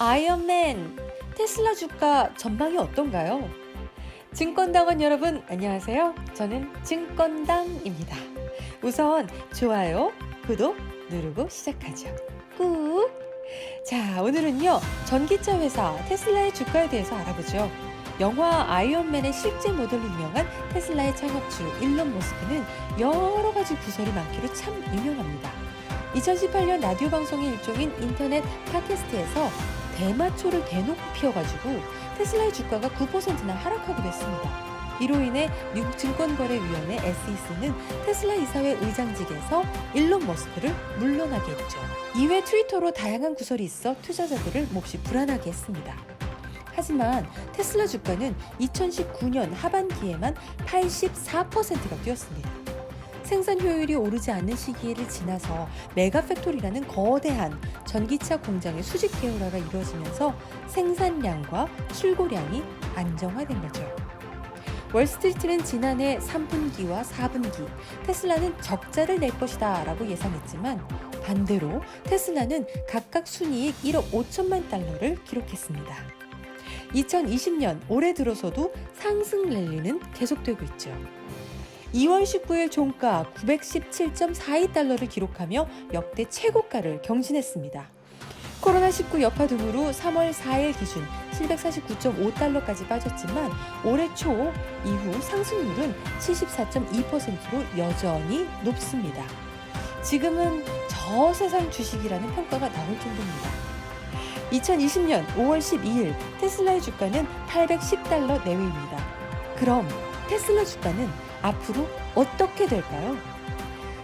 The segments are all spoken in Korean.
아이언맨, 테슬라 주가 전망이 어떤가요? 증권당원 여러분, 안녕하세요. 저는 증권당입니다. 우선 좋아요, 구독 누르고 시작하죠. 꾹! 자, 오늘은요, 전기차 회사 테슬라의 주가에 대해서 알아보죠. 영화 아이언맨의 실제 모델로 유명한 테슬라의 창업주 일론 머스크는 여러 가지 부설이 많기로 참 유명합니다. 2018년 라디오 방송의 일종인 인터넷 팟캐스트에서 대마초를 대놓고 피워가지고 테슬라의 주가가 9%나 하락하기도 했습니다. 이로 인해 미국 증권거래위원회 SEC는 테슬라 이사회 의장직에서 일론 머스크를 물러나게 했죠. 이외 트위터로 다양한 구설이 있어 투자자들을 몹시 불안하게 했습니다. 하지만 테슬라 주가는 2019년 하반기에만 84%가 뛰었습니다. 생산 효율이 오르지 않는 시기를 지나서 메가팩토리라는 거대한 전기차 공장의 수직 개혁화가 이루어지면서 생산량과 출고량이 안정화된 거죠. 월스트리트는 지난해 3분기와 4분기 테슬라는 적자를 낼 것이다 라고 예상했지만 반대로 테슬라는 각각 순이익 1억 5천만 달러를 기록했습니다. 2020년 올해 들어서도 상승 랠리는 계속되고 있죠. 2월 19일 종가 917.42달러를 기록하며 역대 최고가를 경신했습니다. 코로나19 여파 등으로 3월 4일 기준 749.5달러까지 빠졌지만 올해 초 이후 상승률은 74.2%로 여전히 높습니다. 지금은 저세상 주식이라는 평가가 나올 정도입니다. 2020년 5월 12일 테슬라의 주가는 810달러 내외입니다. 그럼 테슬라 주가는 앞으로 어떻게 될까요?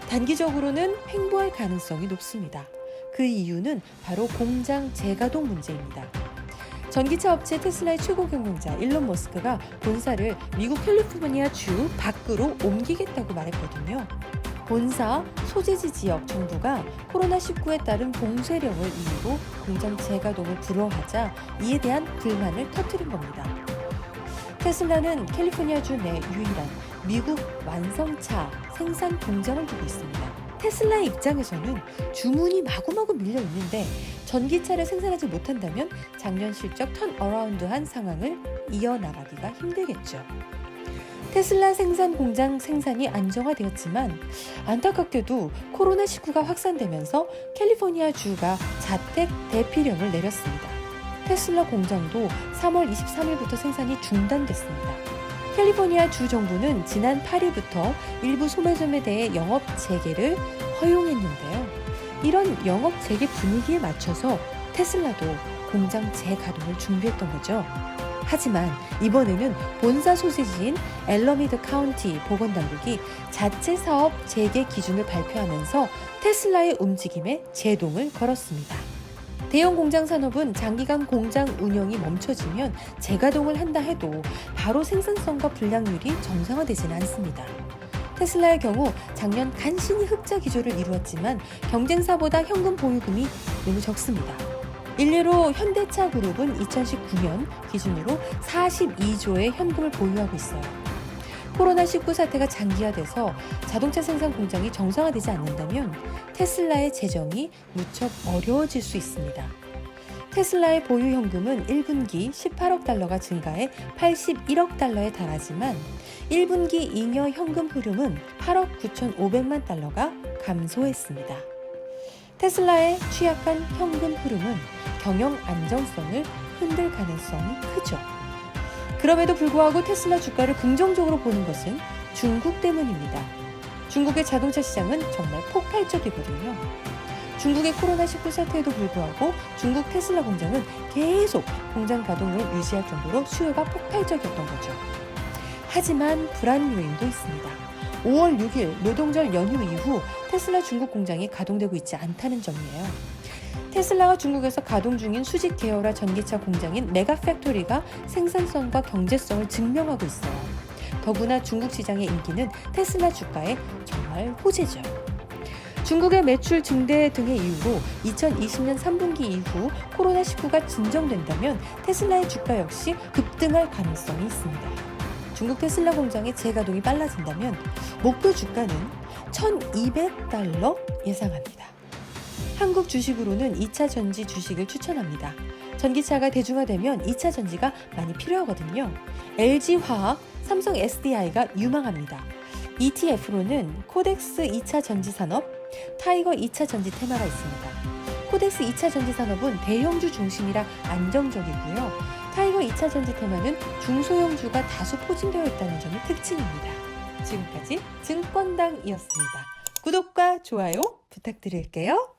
단기적으로는 횡보할 가능성이 높습니다. 그 이유는 바로 공장 재가동 문제입니다. 전기차 업체 테슬라의 최고 경영자 일론 머스크가 본사를 미국 캘리포니아 주 밖으로 옮기겠다고 말했거든요. 본사 소재지 지역 정부가 코로나19에 따른 봉쇄령을 이유로 공장 재가동을 불허하자 이에 대한 불만을 터뜨린 겁니다. 테슬라는 캘리포니아주 내 유일한 미국 완성차 생산 공장을 두고 있습니다. 테슬라의 입장에서는 주문이 마구마구 밀려 있는데 전기차를 생산하지 못한다면 작년 실적 턴어라운드한 상황을 이어나가기가 힘들겠죠. 테슬라 생산 공장 생산이 안정화되었지만 안타깝게도 코로나19가 확산되면서 캘리포니아 주가 자택 대피령을 내렸습니다. 테슬라 공장도 3월 23일부터 생산이 중단됐습니다. 캘리포니아 주 정부는 지난 8일부터 일부 소매점에 대해 영업 재개를 허용했는데요. 이런 영업 재개 분위기에 맞춰서 테슬라도 공장 재가동을 준비했던 거죠. 하지만 이번에는 본사 소재지인 엘러미드 카운티 보건당국이 자체 사업 재개 기준을 발표하면서 테슬라의 움직임에 제동을 걸었습니다. 대형 공장 산업은 장기간 공장 운영이 멈춰지면 재가동을 한다 해도 바로 생산성과 분량률이 정상화되지는 않습니다. 테슬라의 경우 작년 간신히 흑자 기조를 이루었지만 경쟁사보다 현금 보유금이 매우 적습니다. 일례로 현대차 그룹은 2019년 기준으로 42조의 현금을 보유하고 있어요. 코로나19 사태가 장기화돼서 자동차 생산 공장이 정상화되지 않는다면 테슬라의 재정이 무척 어려워질 수 있습니다. 테슬라의 보유 현금은 1분기 18억 달러가 증가해 81억 달러에 달하지만 1분기 잉여 현금 흐름은 8억 9,500만 달러가 감소했습니다. 테슬라의 취약한 현금 흐름은 경영 안정성을 흔들 가능성이 크죠. 그럼에도 불구하고 테슬라 주가를 긍정적으로 보는 것은 중국 때문입니다. 중국의 자동차 시장은 정말 폭발적이거든요. 중국의 코로나19 사태에도 불구하고 중국 테슬라 공장은 계속 공장 가동을 유지할 정도로 수요가 폭발적이었던 거죠. 하지만 불안 요인도 있습니다. 5월 6일 노동절 연휴 이후 테슬라 중국 공장이 가동되고 있지 않다는 점이에요. 테슬라가 중국에서 가동 중인 수직 계열화 전기차 공장인 메가팩토리가 생산성과 경제성을 증명하고 있어요. 더구나 중국 시장의 인기는 테슬라 주가에 정말 호재죠. 중국의 매출 증대 등의 이유로 2020년 3분기 이후 코로나19가 진정된다면 테슬라의 주가 역시 급등할 가능성이 있습니다. 중국 테슬라 공장의 재가동이 빨라진다면 목표 주가는 1,200달러 예상합니다. 한국 주식으로는 2차 전지 주식을 추천합니다. 전기차가 대중화되면 2차 전지가 많이 필요하거든요. LG화학, 삼성 SDI가 유망합니다. ETF로는 코덱스 2차 전지 산업, 타이거 2차 전지 테마가 있습니다. 코덱스 2차 전지 산업은 대형주 중심이라 안정적이고요. 타이거 2차 전지 테마는 중소형주가 다수 포진되어 있다는 점이 특징입니다. 지금까지 증권당이었습니다. 구독과 좋아요 부탁드릴게요.